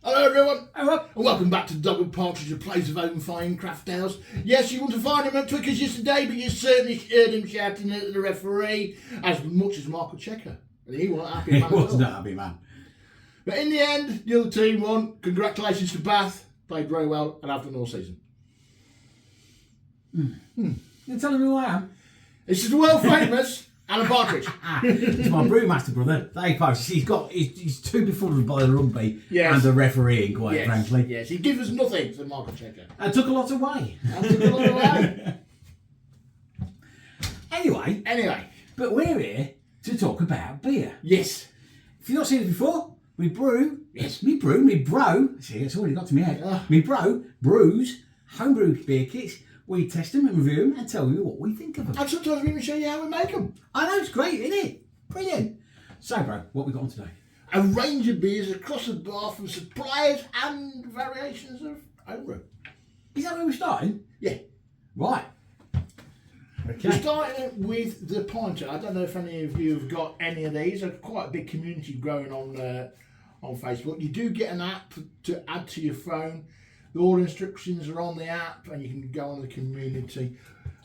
Hello everyone, Hello. and welcome back to Dublin Porter, your place of home fine craft ales. Yes, you want to find him at Twickers yesterday, but you certainly heard him shouting at the referee as much as Michael Checker. And he wasn't happy He man at was all. not happy, man. But in the end, the other team won. Congratulations to Bath. Played very well and have done all season. You're telling me who I am? This is the world famous Alan Partridge. It's my brewmaster brother, Dave Post. He's too befuddled by the rugby and the refereeing, quite frankly. Yes, he gives us nothing, said Michael Checker. And took a lot away. Anyway, but we're here to talk about beer. Yes. If you've not seen it before, we brew. Yes. Me bro. See, it's already got to me head. Me bro brews homebrew beer kits. We test them and review them and tell you what we think of them. And sometimes we even show you how we make them. I know, it's great, isn't it? Brilliant. So, bro, what we got on today? A range of beers across the bar from suppliers and variations of homebrew. Is that where we're starting? Yeah. Right. We're starting with the Pinter. I don't know if any of you have got any of these. There's quite a big community growing on Facebook. You do get an app to add to your phone. All instructions are on the app, and you can go on the community,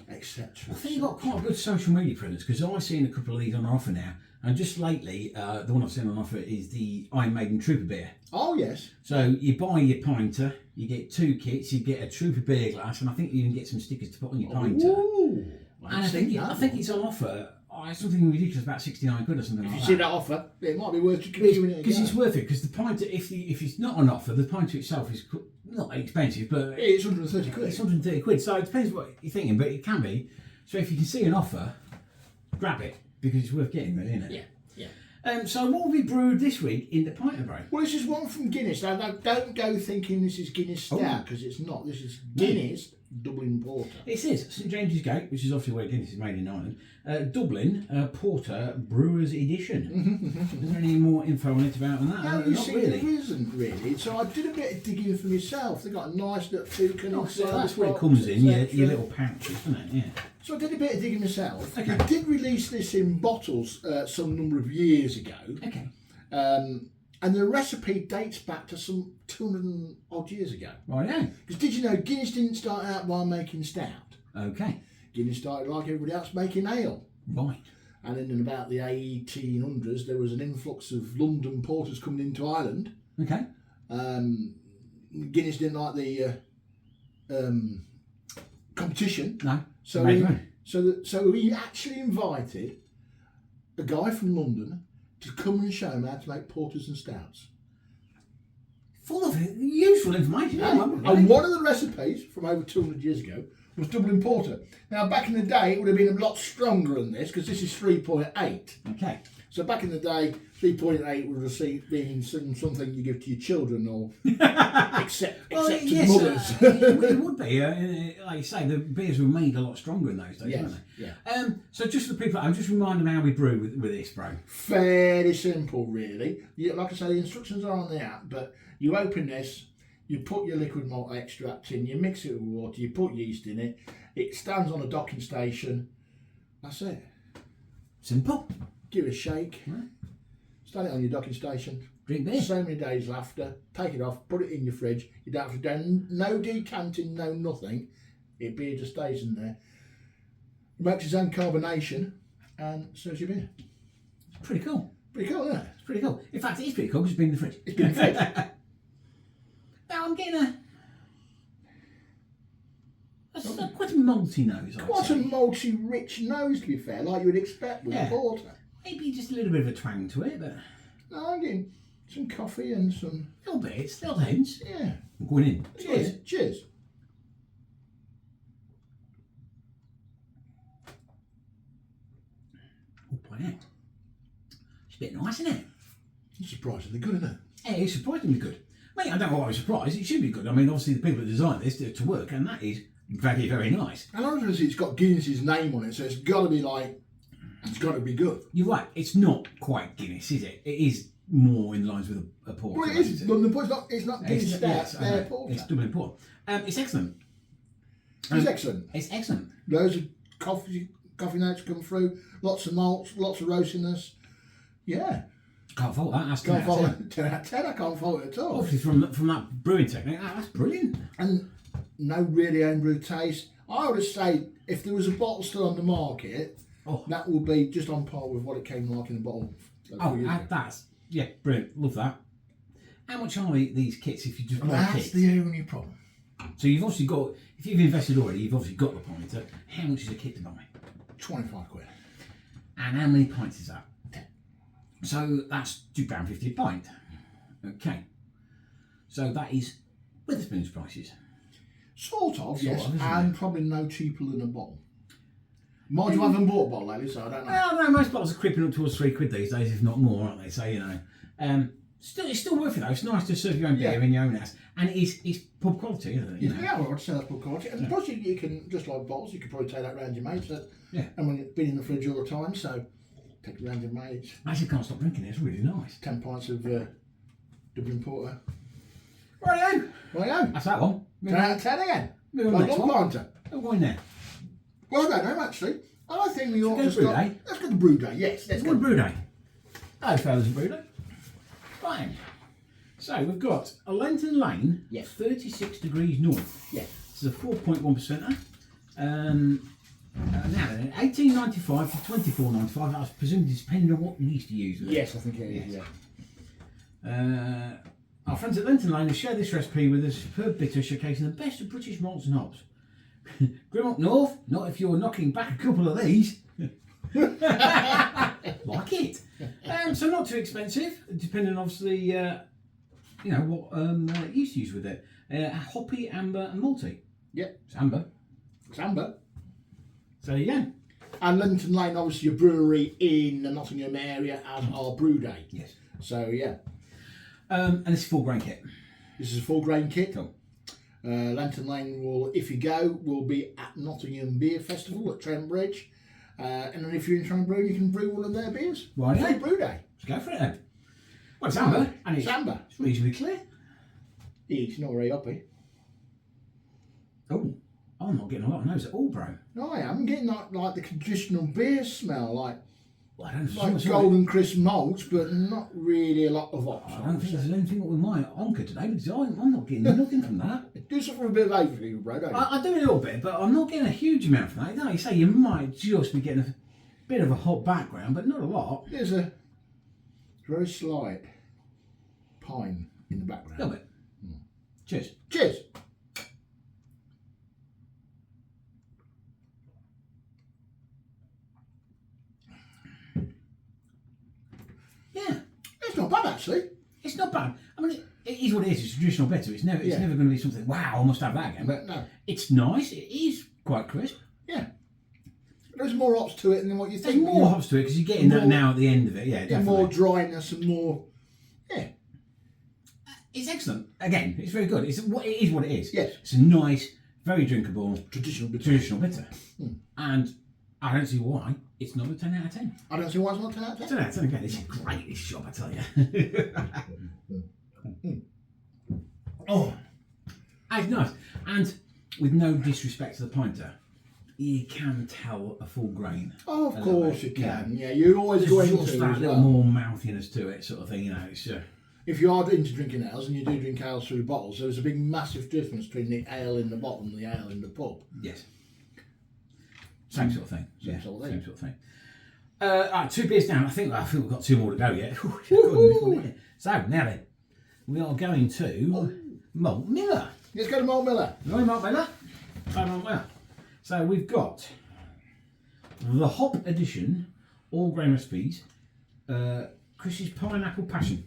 etc. I think you've got quite a good social media presence because I've seen a couple of these on offer now. And just lately, the one I've seen on offer is the Iron Maiden Trooper beer. Oh, yes. So you buy your Pinter, you get 2 kits, you get a Trooper beer glass, and I think you even get some stickers to put on your Pinter. Ooh. And I think it's on offer. Something ridiculous, about 69 quid or something like that. If you see that offer, it might be worth giving it a go. Because it's worth it, because the Pinter, if it's not on offer, the Pinter itself is not expensive, but it's 130 quid. It's 130 quid, so it depends what you're thinking, but it can be. So if you can see an offer, grab it, because it's worth getting, really, isn't it? Yeah. So what have we brewed this week in the Pinter break? Well, this is one from Guinness. Now, don't go thinking this is Guinness Stout, because it's not. This is Guinness Dublin Porter. It says St James's Gate, which is obviously where Guinness is made in Ireland. Dublin Porter Brewers Edition. Is there any more info on it about that? No, you not see, really. there isn't really. So I did a bit of digging for myself. They got a nice little toucan. So that's where it comes in, your little pouches, isn't it? Yeah. So I did a bit of digging myself. Okay. I did release this in bottles some number of years ago. Okay. And the recipe dates back to some 200 and odd years ago. Right, yeah. Because did you know Guinness didn't start out by making stout? Okay. Guinness started like everybody else making ale. Right. And then in about the 1800s there was an influx of London porters coming into Ireland. Okay. Guinness didn't like the competition. No. So he actually invited a guy from London to come and show him how to make porters and stouts. Full of useful information. And one of the recipes from over 200 years ago was Dublin Porter. Now, back in the day, it would have been a lot stronger than this because this is 3.8. Okay. So back in the day, 3.8 would have been something you give to your children or except to mothers. It would be. Like you say, the beers were made a lot stronger in those days, weren't they? Yeah. So just for the people, I'm just reminding them how we brew with this, bro. Fairly simple, really. Like I say, the instructions are on the app, but you open this, you put your liquid malt extract in, you mix it with water, you put yeast in it, it stands on a docking station. That's it. Simple. Give it a shake. Right. Stand it on your docking station. Drink beer. So many days after, take it off, put it in your fridge. You don't have to do no decanting, no nothing. It beer just stays in there. It makes its own carbonation and serves your beer. It's pretty cool. Pretty cool, isn't it? It's pretty cool. In fact, it is pretty cool because it's been in the fridge. It's been in the fridge. Now I'm getting quite a malty nose. Quite a malty, rich nose, to be fair, like you would expect with a porter. Maybe just a little bit of a twang to it, but No, I'm getting some coffee and some... little bits, little hints. Yeah. I'm going in. Cheers. Cheers. Oh, boy, it's a bit nice, isn't it? It's surprisingly good, isn't it? Yeah, it's surprisingly good. Mate, I don't know why I was surprised. It should be good. I mean, obviously the people that designed this do it to work, and that is very, very nice. And obviously it's got Guinness's name on it, so it's got to be like, it's got to be good. You're right. It's not quite Guinness, is it? It is more in lines with a porter. Well, it is. Dublin Porter. It's not Guinness Stout. It's porter. It's Dublin Porter. It's excellent. It's excellent. It's excellent. Loads of coffee notes come through. Lots of malts. Lots of roastiness. Yeah. Can't fault that. That's Can't 10 out of fault 10. it. 10 out of 10, I can't fault it at all. Obviously, from that brewing technique, that's brilliant. And no really homebrew taste. I would say if there was a bottle still on the market, that would be just on par with what it came like in a bottle. That's brilliant. Love that. How much are these kits if you just buy That's kits? the only problem. So you've obviously got, if you've invested already, you've obviously got the pinter. How much is a kit to buy? 25 quid. And how many pints is that? 10. So that's £2.50 a pint. Okay. So that is Witherspoon's prices. Sort of, yes. Isn't And it? probably no cheaper than a bottle. Mind you, I haven't bought a bottle lately, so I don't know. Well, no, most bottles are creeping up towards £3 these days, if not more, aren't they? So, you know. It's still worth it though. It's nice to serve your own beer in your own house. And it's pub quality, isn't it? You know? Yeah, well, I'd say that's pub quality. And plus, you can, just like bottles, you could probably take that round your mates. And when it's been in the fridge all the time, so take it round your mates. I actually can't stop drinking it. It's really nice. 10 pints of Dublin Porter. Right Right, that's that one. 10 out of 10 again. Move on Like next one one. pinter. Go in there. Well, I don't know, actually. I think we ought go to to Brewday? Let's go to Brewday, yes. Let's It's go. called Brewday. Hello, fellas and Brewday. Fine. So we've got a Lenton Lane, 36 degrees north. Yes. This is a 4.1%er. Now then, 18.95 to 24.95. I presume it's depending on what yeast you use. Yes, I think it is, Our friends at Lenton Lane have shared this recipe with a superb bitter showcasing the best of British malts and hops. Grim up north, not if you're knocking back a couple of these. Like it. So not too expensive, depending obviously, what yeast you use with it. Hoppy, amber and malty. Yep. It's amber. It's amber. So yeah. And Lenton Lane, obviously a brewery in the Nottingham area, as are Brewday. Yes. So yeah. And this is full grain kit. This is a full grain kit. Cool. Lenton Lane will, if you go, will be at Nottingham Beer Festival at Trent Bridge. And then if you're in Trent Brew, you can brew one of their beers. Right. Free brew day. Let's go for it then. Well, it's amber. And It's amber. It's reasonably clear. It's not very hoppy. Oh, I'm not getting a lot of nose at all, bro. No, I am. I'm getting like the traditional beer smell, like Well, I don't like golden crisp malts, but not really a lot of hops. I don't think there's anything with my onker today because I'm not getting nothing from that. Do something for a bit of flavour for you, bro, don't you? I do a little bit, but I'm not getting a huge amount from that. Like you say, you might just be getting a bit of a hot background, but not a lot. There's a very slight pine in the background. A little bit. Cheers. Cheers. Yeah, It's not bad, actually. it's not bad. I mean, it is what it is. It's a traditional bitter. It's never going to be something. Wow, I must have that again. But No. it's nice. It is quite crisp. Yeah. There's more hops to it than what you There's think. more hops to it because you're getting that more- now at the end of it. Yeah, Yeah, definitely. more dryness and more. Yeah. It's excellent. Again, it's very good. It is what it is. Yes. It's a nice, very drinkable, Traditional bitter. traditional bitter. And I don't see why it's not a 10 out of 10. I don't see why it's not 10 out of 10. 10 out of 10 again. This is great, this shop, I tell you. Oh. It's nice. And with no disrespect to the pinter, you can tell a full grain. Oh, of A little course bit, you can. Yeah, you're always There's going just to that as little well. more mouthiness to it, sort of thing, you know. It's If you are into drinking ales and you do drink ales through bottles, there's a big massive difference between the ale in the bottle and the ale in the pub. yes. Same sort of thing. Same sort of thing. Same sort of thing. Right, 2 beers down. I think we've got 2 more to go yet. So, now then, we are going to Malt Miller. Let's go to Malt Miller. Right, Malt Miller. Right, Malt Miller. So, we've got the Hop Edition, all grain recipes, Chris's Pineapple Passion.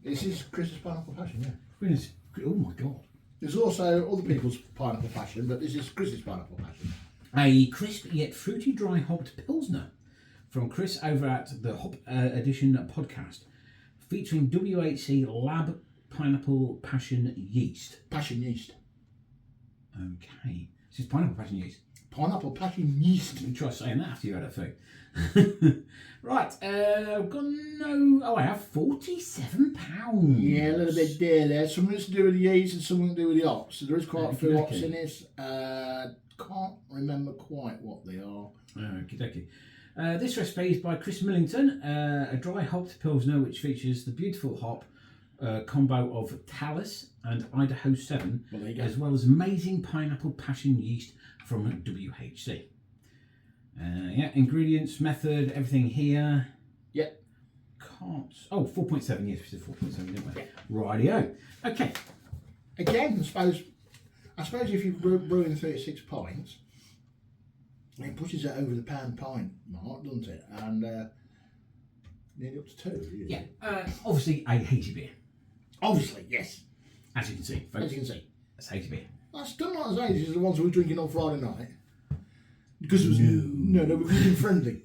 This is Chris's Pineapple Passion, yeah. Goodness, oh my God. There's also other people's Pineapple Passion, but this is Chris's Pineapple Passion. A crisp yet fruity dry hopped pilsner from Chris over at the Hop Edition podcast, featuring WHC Lab Pineapple Passion Yeast. Passion yeast. Okay, this is Pineapple Passion Yeast. Pineapple Passion yeast. Let me try saying that after you had a food. Right, I've got I have £47. Yeah, a little bit dear there. Something to do with the yeast and something to do with the hops. So there is quite a few hops in this. Can't remember quite what they are. Okie dokie. This recipe is by Chris Millington, a dry hopped pilsner which features the beautiful hop combo of Talus and Idaho 7, as well as amazing pineapple passion yeast from WHC. Ingredients, method, everything here. Yep. Can't. Oh, 4.7. Yes, we said 4.7, didn't we? Yeah. Rightio. Okay. Again, I suppose if you're brewing 36 pints, it pushes it over the pound pint mark, doesn't it? And nearly up to 2. Really. Yeah. Obviously, a hazy beer. Obviously, yes. As you can see, folks. As you can see. It's hazy beer. That's done like the ages, the ones we were drinking on Friday night. Because it was no, we were gluten friendly.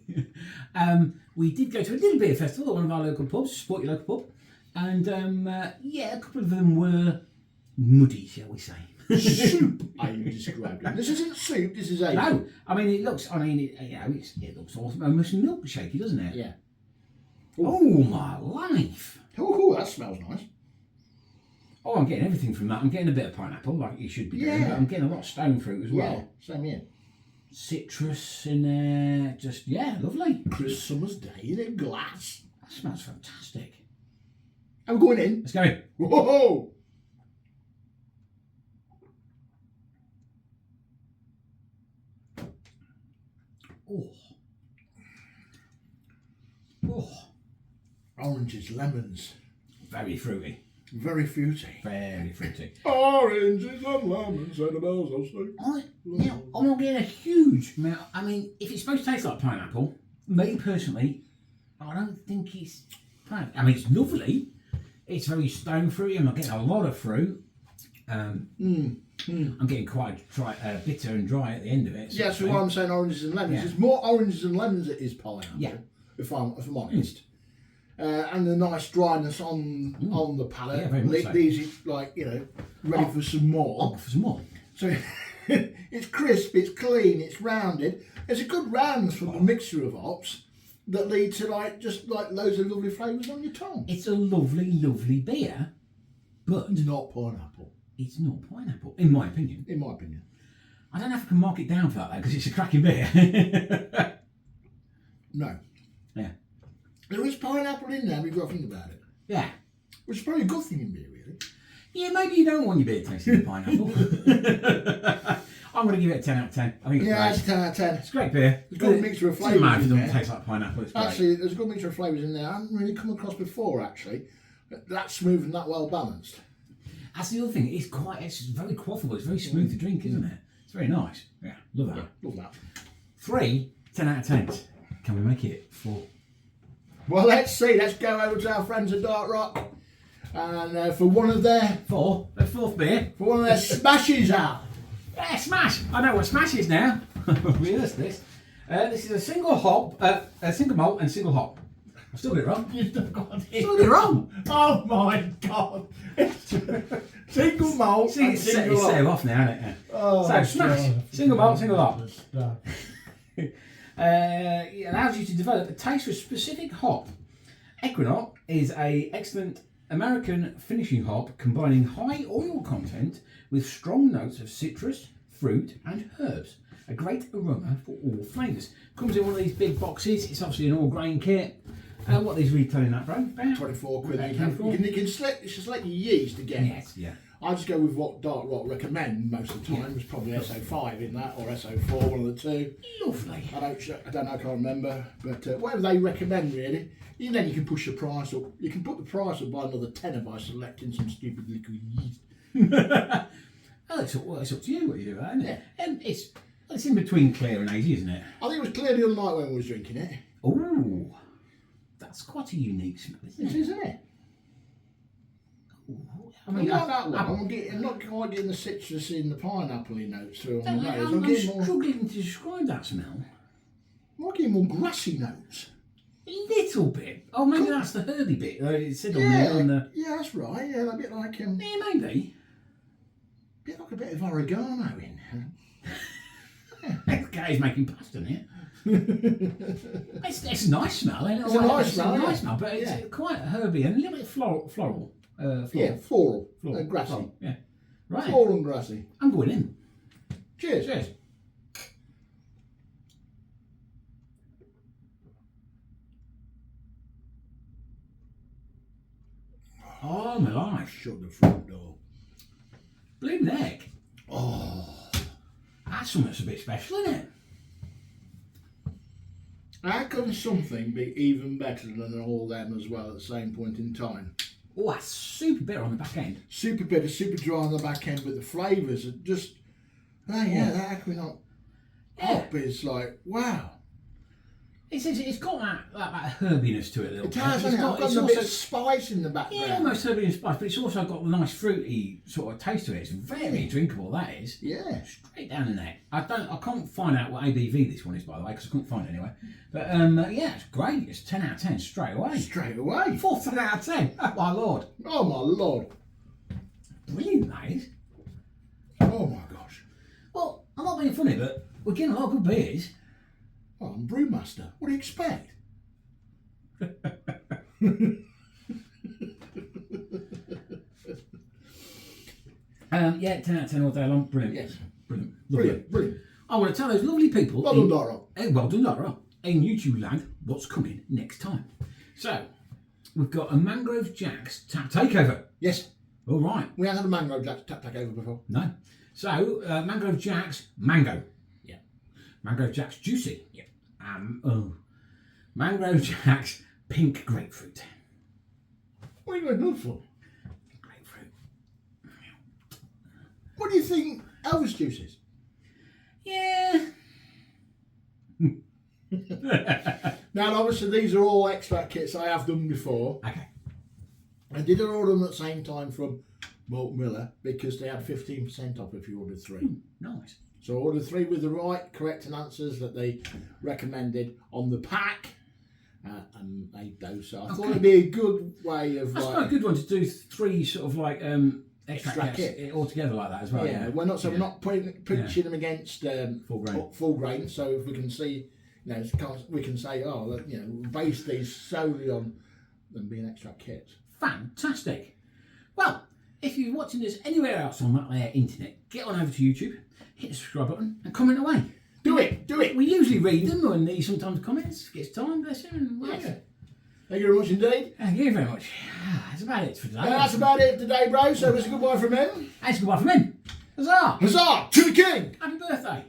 We did go to a little beer festival at one of our local pubs, support your local pub, and a couple of them were muddy, shall we say? Soup, I described it. This isn't soup. This is ale. No, I mean it looks. It looks almost milkshakey, doesn't it? Yeah. Oh my life! Oh, that smells nice. Oh, I'm getting everything from that. I'm getting a bit of pineapple, like you should be doing, but I'm getting a lot of stone fruit as well. Yeah, same here. Citrus in there, just lovely. Crisp summer's day in a glass. That smells fantastic. I'm going in. Let's go in. Whoa! Oh. Oranges, lemons. Very fruity. Very fruity. Very fruity. Oranges and lemons and the bells of sleep. I'm not getting a huge amount. I mean, if it's supposed to taste like pineapple, me personally, I don't think it's pineapple. I mean, it's lovely. It's very stone fruity. I'm not getting a lot of fruit. I'm getting quite bitter and dry at the end of it. Yeah, that's why I'm saying oranges and lemons. There's more oranges and lemons than it is pineapple. Yeah. If I'm honest. And the nice dryness on the palate. Yeah, very much so. Leaves it ready for some more. For some more. So it's crisp, it's clean, it's rounded. It's a good roundness from the mixture of hops that lead to loads of lovely flavours on your tongue. It's a lovely, lovely beer, but not pineapple. It's not pineapple, in my opinion. In my opinion. I don't know if I can mark it down for that because it's a cracking beer. No. Yeah. There is pineapple in there, we've got to think about it. Yeah. Which is probably a good thing in beer, really. Yeah, maybe you don't want your beer tasting of pineapple. I'm going to give it a 10 out of 10. I think it's great. It's 10 out of 10. It's a great beer. There's a good mixture of flavours. Doesn't matter if it in doesn't there. taste like pineapple. It's great. Actually, there's a good mixture of flavours in there. I haven't really come across before, actually. That smooth and that well balanced. That's the other thing. It's very quaffable. It's very smooth to drink, isn't it? It's very nice. Yeah, love that. Yeah, love that. 3 10 out of 10. Can we make it 4? Well, let's see. Let's go over to our friends at Darkrock. And for one of their... 4? The 4th beer. For one of their smashes out. Yeah, smash. I know what smash is now. Rehearse this. This is a single hop, a single malt and single hop. I've still got it wrong. You've still got it. Still got it wrong. Oh my God. Single malt and single hop. It's set off now, isn't it? Oh, so smash. God. Single malt, single hop. It allows you to develop a taste for a specific hop. Equinox is an excellent American finishing hop combining high oil content with strong notes of citrus, fruit and herbs. A great aroma for all flavours. Comes in one of these big boxes. It's obviously an all grain kit. What are these retailing at, bro? About 24 quid. About You 24? can select your yeast again. Yes, yeah. I just go with what Darkrock recommend most of the time. It's probably SO5 in that or SO4, one of the two. Lovely. I don't know, I can't remember. But whatever they recommend, really. And then you can push the price up. You can put the price up by another tenner by selecting some stupid liquid yeast. It's up to you what you do, isn't it? And it's in between clear and hazy, isn't it? I think it was clear the other night when we was drinking it. Ooh, that's quite a unique smell, isn't it? It? Ooh, I like that one. I'm not quite getting the citrus in the pineapple-y notes through on the nose. I'm getting more. Struggling to describe that smell. I'm getting more grassy notes. A little bit. Oh, maybe that's the herby bit. It said on the. Yeah, that's right. Yeah, a bit like Yeah, maybe. a bit of oregano in. That guy's making pasta, isn't it? It's a nice smell, isn't it? It's a nice smell, It's a nice yeah. smell, but it's quite herby and a little bit floral. Yeah, floral. Floral. Grassy. Floral, yeah. Right. Floral and grassy. I'm going in. Cheers. Cheers. Oh, my life. Shut the front door. Bloom neck. Oh. That's something that's a bit special, isn't it? How can something be even better than all them as well at the same point in time? Oh, that's super bitter on the back end. Super bitter, super dry on the back end, but the flavours are just... Oh yeah, that Equinox hop is like, wow. It's got that herbiness to it a little It bit. has, hasn't it? I've got a bit of spice in the background. Yeah, almost herbie and spice, but it's also got a nice fruity sort of taste to it. It's very drinkable, that is. Yeah. Straight down the neck. I can't find out what ABV this one is, by the way, because I couldn't find it anyway. But yeah, it's great. It's 10 out of 10 straight away. Straight away. 14 out of 10. Oh my lord. Oh my lord. Brilliant, that is. Oh my gosh. Well, I'm not being funny, but we're getting a lot of good beers. Well, I'm brewmaster. What do you expect? Yeah, 10 out of 10 all day long. Brilliant. Yes. Brilliant. Lovely. Brilliant. I want to tell those lovely people. Well done, Darkrock. Well done, Darkrock. In YouTube land, what's coming next time? So, we've got a Mangrove Jack's Tap Takeover. Yes. All right. We haven't had a Mangrove Jack's Tap Takeover before. No. So, Mangrove Jack's Mango. Yeah. Mangrove Jack's Juicy. Yeah. Mangrove Jack's Pink Grapefruit. What are you going for? Grapefruit. What do you think Elvis juice is? Yeah. Now, obviously, these are all extract kits I have done before. Okay. I did order them at the same time from Malt Miller because they had 15% off if you ordered 3. Nice. So I ordered 3 with the right, correct answers that they recommended on the pack. And made those. So I thought it'd be a good way of That's quite a good one to do 3 sort of like extract kit. kits all together like that as well. Yeah, Yeah. we're not we're not pitching them against Full grain. So if we can see, we can say, base these solely on them being extract kits. Fantastic. Well, if you're watching this anywhere else on that there internet, get on over to YouTube, hit the subscribe button, and comment away. Do it. We usually read them and these sometimes comments. Gets time, bless him. And well, Yeah. Thank you very much indeed. Thank you very much. That's about it for today. That's about it today, bro. So it's a goodbye from him. That's goodbye from him. Huzzah! Huzzah to the king! Happy birthday.